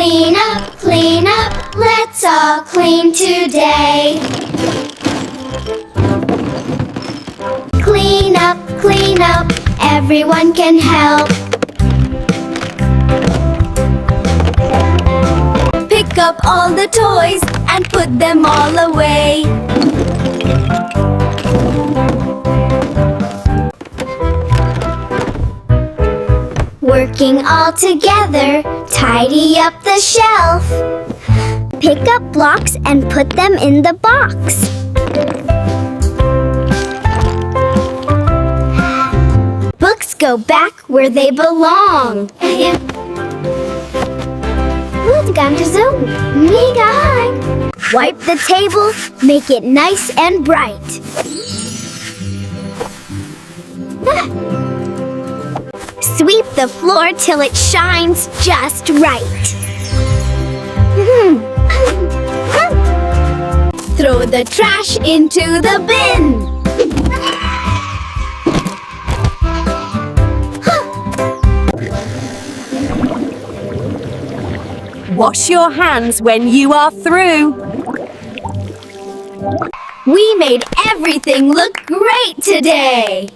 clean up, let's all clean today. Clean up, everyone can help. Pick up all the toys and put them all away. Working all together, tidy up the shelf. Pick up blocks and put them in the box. Books go back where they belong. Wipe the table, make it nice and bright. Sweep the floor till it shines just right. Throw the trash into the bin. Wash your hands when you are through. We made everything look great today.